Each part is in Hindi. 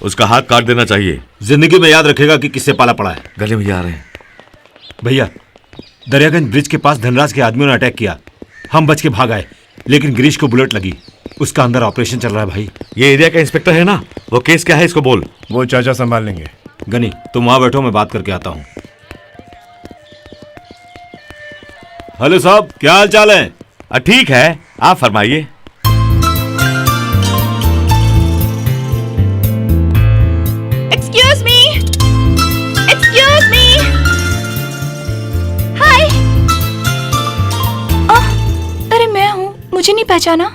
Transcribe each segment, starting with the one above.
उसका हाथ काट देना चाहिए। जिंदगी में याद रखेगा कि किससे पाला पड़ा है। गले में आ रहे हैं भैया, दरियागंज ब्रिज के पास धनराज के आदमियों ने अटैक किया। हम बच के भाग आए, लेकिन गिरीश को बुलेट लगी। उसका अंदर ऑपरेशन चल रहा है भाई। ये एरिया का इंस्पेक्टर है ना, वो केस क्या है इसको बोल। वो चाचा संभाल लेंगे। गनी तुम वहां बैठो, मैं बात करके आता हूँ। हेलो साहब, क्या हाल चाल है? ठीक है, आप फरमाइए। एक्सक्यूज मी, एक्सक्यूज मी, हाय। अरे मैं हूँ, मुझे नहीं पहचाना?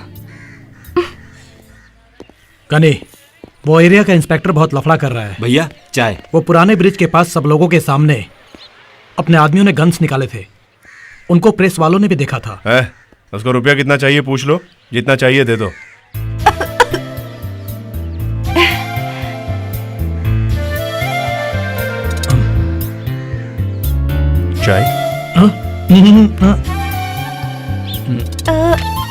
कनी, वो एरिया का इंस्पेक्टर बहुत लफड़ा कर रहा है। भैया चाय। वो पुराने ब्रिज के पास सब लोगों के सामने अपने आदमियों ने गन्स निकाले थे। उनको प्रेस वालों ने भी देखा था। उसको रुपया कितना चाहिए पूछ लो, जितना चाहिए दे दो। चाय?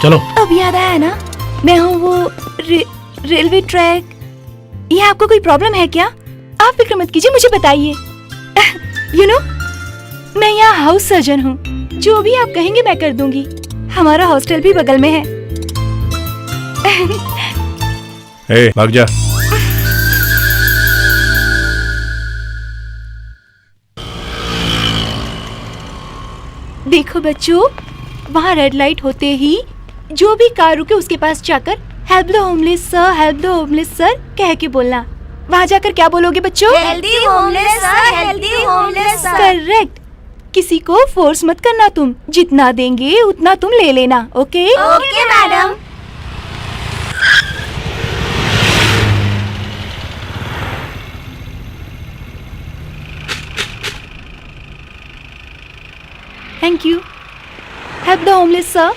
चलो। अब याद आया ना, मैं हूँ वो रेलवे ट्रैक। ये आपको कोई प्रॉब्लम है क्या? आप फिक्र मत कीजिए, मुझे बताइए। यू नो, मैं यहाँ हाउस सर्जन हूँ। जो भी आप कहेंगे मैं कर दूंगी। हमारा हॉस्टल भी बगल में है। भाग जा। देखो बच्चों, वहाँ रेड लाइट होते ही जो भी कार रुके उसके पास जाकर help the homeless sir, help the homeless sir कह के बोलना। वहाँ जाकर क्या बोलोगे बच्चों? Healthy homeless sir, healthy homeless sir. Correct. किसी को फोर्स मत करना, तुम जितना देंगे उतना तुम ले लेना। Okay okay madam. Thank you. Help the homeless sir.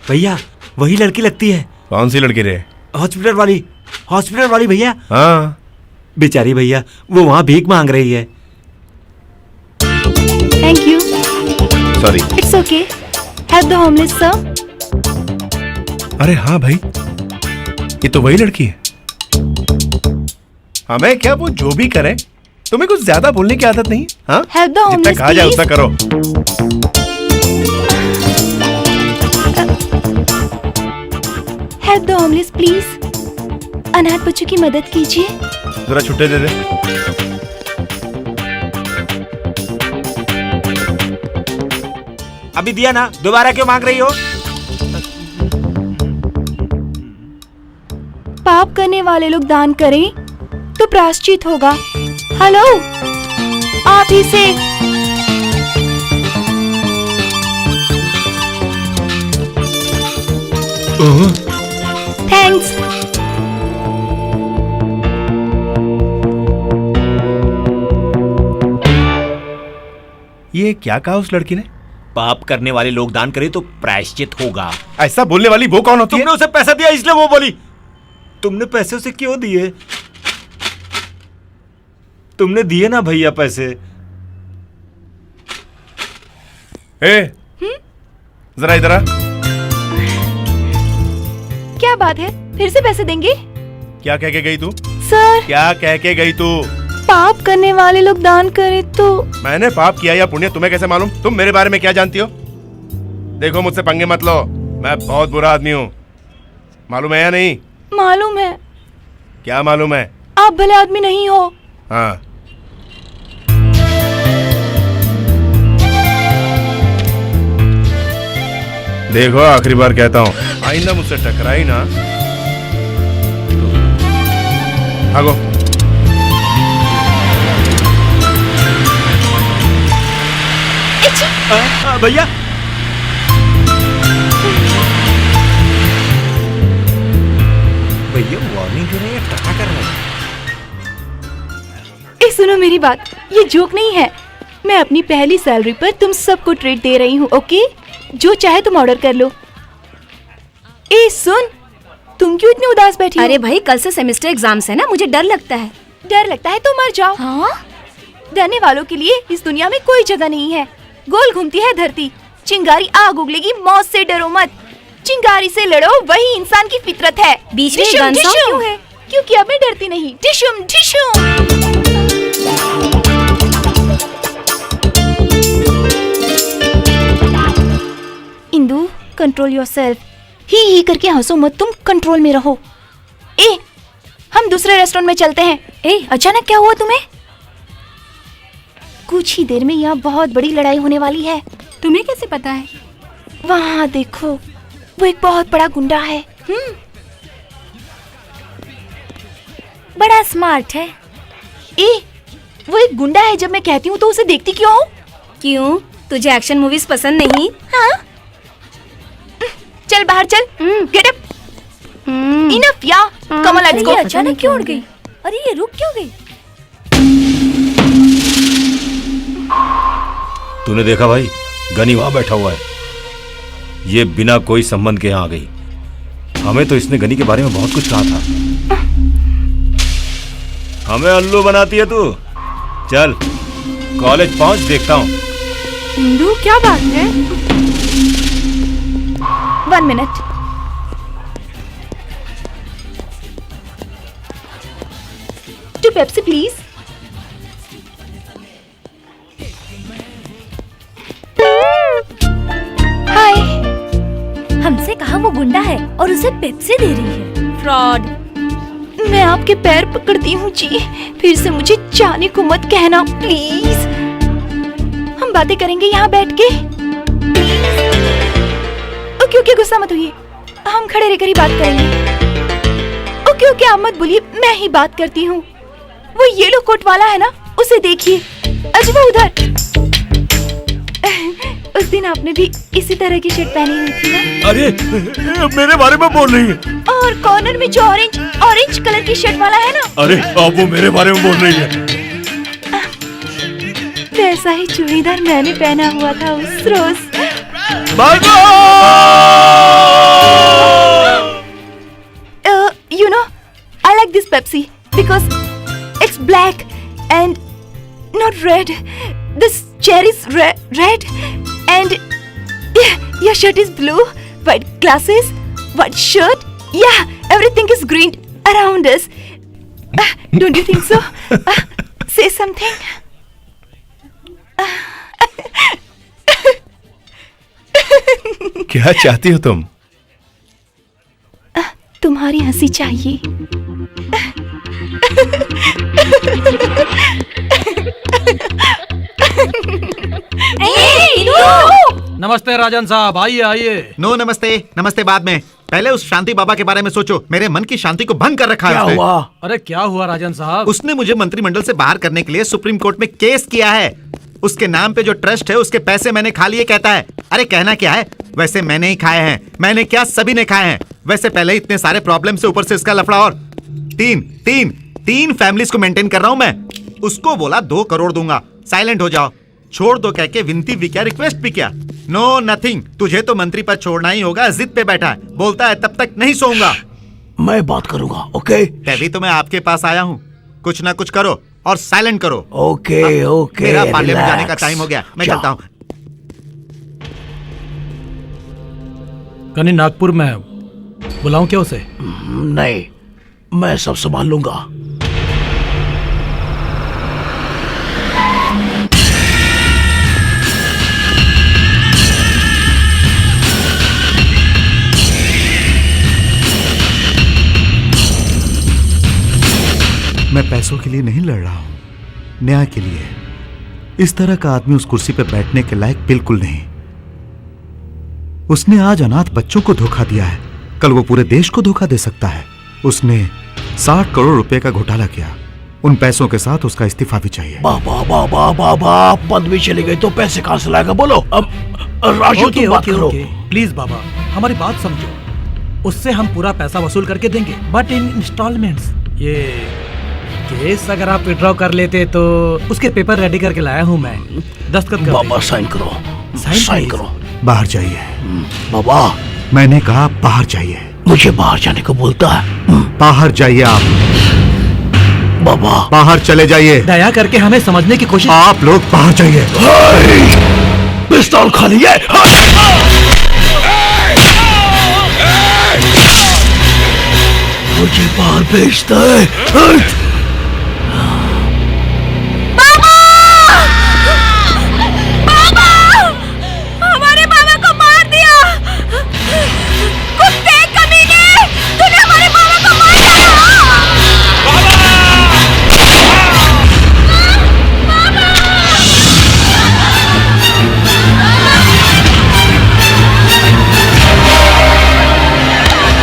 भैया वही लड़की लगती है। कौन सी लड़की रे? हॉस्पिटल वाली भैया। हाँ बेचारी भैया, वो वहाँ भीख मांग रही है। Thank you. Sorry. It's okay. Help the homeless sir. अरे हाँ भाई, ये तो वही लड़की है। हमें क्या वो जो भी करे, तुम्हें कुछ ज्यादा बोलने की आदत नहीं? हाँ, हेल्प द जितना होमलेस कहा जाए उतना करो। Help the homeless please. अनाथ बच्चों की मदद कीजिए। जरा छुट्टे दे दे। अभी दिया ना, दोबारा क्यों मांग रही हो? पाप करने वाले लोग दान करें तो प्रायश्चित होगा। हेलो, आप ही से। थैंक्स। ये क्या कहा उस लड़की ने? पाप करने वाले लोग दान करें तो प्रायश्चित होगा। ऐसा बोलने वाली वो कौन होती है? तुमने उसे पैसा दिया इसलिए वो बोली। तुमने पैसे उसे क्यों दिए? तुमने दिए ना भैया पैसे। जरा इधर आ। क्या बात है, फिर से पैसे देंगे? क्या कह के गई तू? सर, क्या कह के गई तू? पाप करने वाले लोग दान करें तो। मैंने पाप किया या पुण्य तुम्हें कैसे मालूम? तुम मेरे बारे में क्या जानती हो? देखो मुझसे पंगे मत लो, मैं बहुत बुरा आदमी हूँ। मालूम है या नहीं? मालूम है। क्या मालूम है? आप भले आदमी नहीं हो। हाँ। देखो आखिरी बार कहता हूँ, आइंदा मुझसे टकराई ना। भागो। भैया भैया वार्निंग दे रहे हैं, टका कर रहे हैं। सुनो मेरी बात, ये जोक नहीं है। मैं अपनी पहली सैलरी पर तुम सबको ट्रीट दे रही हूँ। ओके, जो चाहे तुम ऑर्डर कर लो। ए सुन, तुम क्यों इतनी उदास बैठी हो? अरे भाई, कल से सेमेस्टर एग्जाम्स है ना, मुझे डर लगता है। डर लगता है तो मर जाओ। हाँ? डरने वालों के लिए इस दुनिया में कोई जगह नहीं है। गोल घूमती है धरती, चिंगारी आग उगलेगी, मौत से डरो मत। चिंगारी से लड़ो, वही इंसान की फितरत है। बीच में डिशुम, गन डिशुम। साउंड क्यों है? क्योंकि अब मैं डरती नहीं। टिशुम टिशुम। Indu, control yourself. ही करके हंसो मत, तुम कंट्रोल में रहो। ए, हम दूसरे रेस्टोरेंट में चलते हैं। ए, अचानक क्या हुआ तुम्हें? कुछ ही देर में यहाँ बहुत बड़ी लड़ाई होने वाली है। तुम्हें कैसे पता है? वहाँ देखो, वो एक बहुत बड़ा गुंडा है। बड़ा स्मार्ट है। ए, वो एक गुंडा है। जब मैं कहती हूँ तो उसे देखती क्यों हो? क्यों, तुझे एक्शन मूवीज पसंद नहीं? हाँ? चल बाहर चल। Get up. इनफ या, कम ऑन, लेट्स गो। अचानक क्यों उड़ गई? अरे ये रुक क्यों गई? तूने देखा भाई, गनी वहां बैठा हुआ है। ये बिना कोई संबंध के यहाँ आ गई। हमें तो इसने गनी के बारे में बहुत कुछ कहा था। हमें अल्लू बनाती है तू। चल कॉलेज पहुंच, देखता हूँ। इंदु, क्या बात है? 1 मिनट। Two Pepsi please. हाय। हमसे कहा वो गुंडा है और उसे पेप्सी दे रही है। फ्रॉड। मैं आपके पैर पकड़ती हूँ जी, फिर से मुझे जाने को मत कहना प्लीज। हम बातें करेंगे यहाँ बैठ के। ओके ओके, गुस्सा मत होइए, हम खड़े रहकर ही बात करेंगे। ओके ओके, आप मत बोलिए, मैं ही बात करती हूँ। वो येलो कोट वाला है ना, उसे देखिए। अजय वो उधर। उस दिन आपने भी इसी तरह की शर्ट पहनी हुई थी ना? अरे मेरे बारे में बोल रही है। और कॉर्नर में जो ऑरेंज कलर की शर्ट वाला है ना? अरे अब वो मेरे बारे में बोल रही है। वैसा ही चूड़ीदार मैंने पहना हुआ था उस रोज। You know, I like this Pepsi because it's black and not red. This chair is red and your shirt is blue. White glasses, white shirt. Yeah, everything is green around us. Don't you think so? Say something. क्या चाहती हो तुम? तुम्हारी हंसी चाहिए। नमस्ते राजन साहब, आइए आइए। नो नमस्ते, नमस्ते बाद में। पहले उस शांति बाबा के बारे में सोचो। मेरे मन की शांति को भंग कर रखा है उसने। अरे क्या हुआ राजन साहब? उसने मुझे मंत्रिमंडल से बाहर करने के लिए सुप्रीम कोर्ट में केस किया है। उसके नाम पे जो ट्रस्ट है उसके पैसे मैंने खा लिए कहता है। अरे कहना क्या है, वैसे मैंने ही खाए हैं। मैंने क्या, सभी ने खाए हैं। वैसे पहले ही इतने सारे प्रॉब्लम से ऊपर से इसका लफड़ा और तीन फैमिलीज को मेंटेन कर रहा हूं मैं। उसको बोला 2 करोड़ दूंगा, साइलेंट हो जाओ, छोड़ दो कह के विनती भी क्या, रिक्वेस्ट भी क्या। No nothing. तुझे तो मंत्री पद छोड़ना ही होगा। जिद पे बैठा है, बोलता है तब तक नहीं सोऊंगा। मैं बात करूंगा, ओके? तभी तो मैं आपके पास आया हूँ। कुछ ना कुछ करो और साइलेंट करो। ओके ओके, मेरा पार्लियामेंट जाने का टाइम हो गया, मैं चलता हूँ। कनी नागपुर में बुलाऊं क्या उसे? नहीं, मैं सब संभाल लूंगा। मैं पैसों के लिए नहीं लड़ रहा हूं, न्याय के लिए। इस तरह का आदमी उस कुर्सी पर बैठने के लायक बिल्कुल नहीं। उसने आज अनाथ बच्चों को धोखा दिया है, कल वो पूरे देश को धोखा दे सकता है। उसने 60 करोड़ रुपए का घोटाला किया। उन पैसों के साथ उसका इस्तीफा भी चाहिए। बाबा, पदवी चली गई तो पैसे कहां से लाएगा? बोलो। अब राजू तुम बात करो। प्लीज बाबा, हमारी बात समझो। उससे हम पूरा पैसा वसूल करके देंगे, बट इन इंस्टॉलमेंट्स। ये केस अगर आप विड्रॉ कर लेते तो उसके पेपर रेडी करके लाया हूँ मैं। दस्तखत कर बाबा साइन करो, साइन करो। बाहर जाइए। बाबा, मैंने कहा बाहर जाइए। मुझे बाहर जाने को बोलता है। बाहर जाइए आप। बाबा, बाहर चले जाइए। दया करके हमें समझने की कोशिश। आप लोग बाहर जाइए। पिस्तौल खाली है। मुझे बाहर भेजता है। हट! हमारे बाबा को मार दिया। कुत्ते कमीने, तूने हमारे बाबा को मार डाला।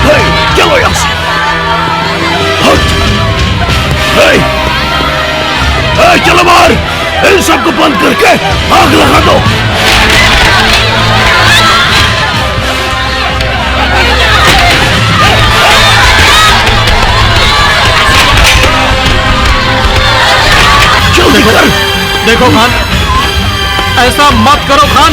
हे, चलो यहाँ से। हट! हे! हे, चलो बाहर। इन सबको बंद करके आग लगा दो। जल्दी कर। देखो खान, ऐसा मत करो खान।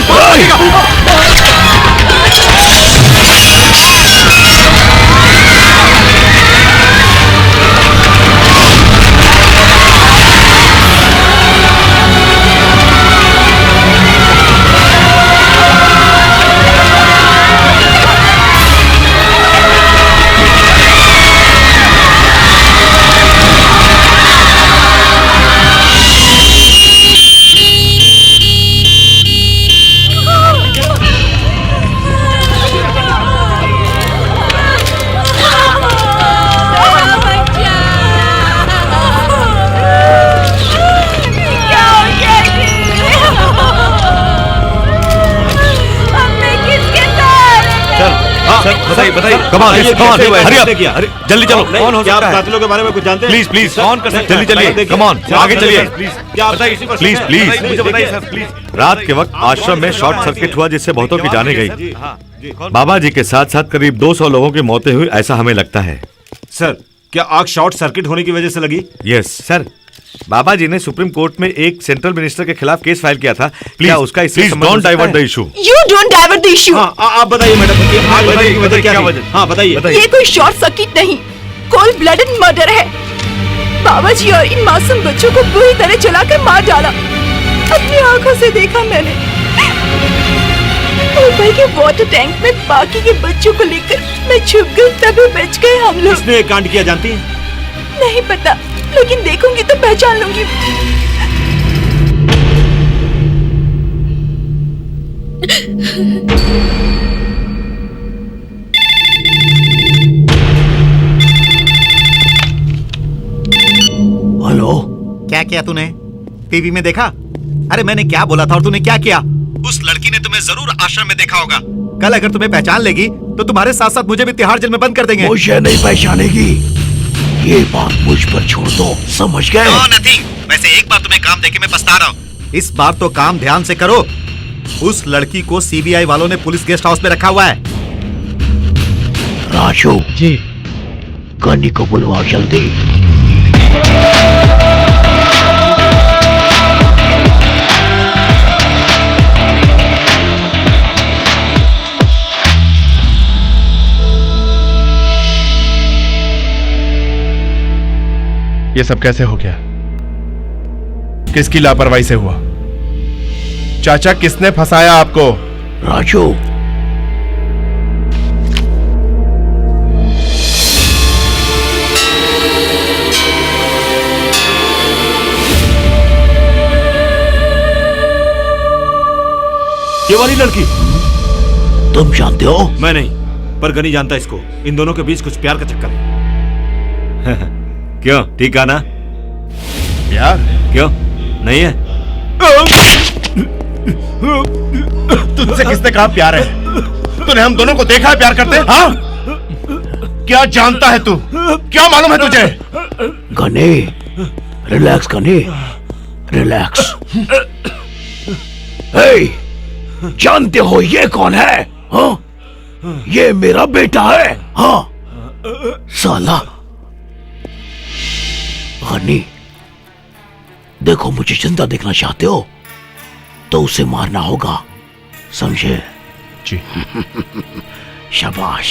बताइए बताइए, कमान कमान, हरी अप, जल्दी चलो। कौन हो क्या आप सकता है? कातिलों के बारे में कुछ जानते हैं? प्लीज प्लीज, कौन कर सकता है? जल्दी चलिए, कमान आगे चलिए। क्या आप बताइए, प्लीज प्लीज, मुझे बताइए सर प्लीज। रात के वक्त आश्रम में शॉर्ट सर्किट हुआ जिससे बहुतों की जाने गई। बाबा जी के साथ साथ करीब 200 लोगों की मौतें हुई, ऐसा हमें लगता है। सर, क्या आग शॉर्ट सर्किट होने की वजह से लगी? यस सर, बाबा जी ने सुप्रीम कोर्ट में एक सेंट्रल मिनिस्टर के खिलाफ केस फाइल किया था। क्या उसका इससे संबंध don't divert the issue. You don't divert the issue. हाँ, आप बताइए मैडम, ये आग लगने की वजह क्या थी? हाँ बताइए। ये कोई शॉर्ट सर्किट नहीं, कोल्ड ब्लडेड मर्डर है। बाबा जी और इन मासूम बच्चों को बुरी तरह जलाकर मार डाला। अपनी आंखों से देखा मैंने। ऊपर के वाटर टैंक में बाकी के बच्चों को लेकर मैं छुप गई, तभी बच गए हम लोग। किसने ये कांड किया जानती हैं? नहीं पता, लेकिन देखूंगी तो पहचान लूंगी। हेलो। क्या किया तूने? टीवी में देखा? अरे मैंने क्या बोला था और तूने क्या किया? उस लड़की ने तुम्हें जरूर आश्रम में देखा होगा। कल अगर तुम्हें पहचान लेगी तो तुम्हारे साथ साथ मुझे भी तिहाड़ जेल में बंद कर देंगे। मुझे नहीं पहचानेगी, ये बात मुझ पर छोड़ दो, समझ गए? No, nothing. वैसे एक बार तुम्हें काम देके मैं पछता रहा हूँ। इस बार तो काम ध्यान से करो। उस लड़की को सीबीआई वालों ने पुलिस गेस्ट हाउस में रखा हुआ है। राजू जी, गन्नी को बुलवाओ जल्दी। ये सब कैसे हो गया? किसकी लापरवाही से हुआ? चाचा, किसने फंसाया आपको? राजू, ये वाली लड़की? तुम जानते हो? मैं नहीं, पर गनी जानता है इसको। इन दोनों के बीच कुछ प्यार का चक्कर है। क्यों, ठीक है ना? यार, क्यों नहीं है? तुझसे किसने कहा प्यार है? तूने हम दोनों को देखा है प्यार करते? हाँ? क्या जानता है तू? क्या मालूम है तुझे? Ghani, relax Ghani, relax. जानते हो ये कौन है? हाँ? ये मेरा बेटा है। हाँ साला। गनी, देखो, मुझे जिंदा देखना चाहते हो तो उसे मारना होगा, समझे? जी। शाबाश।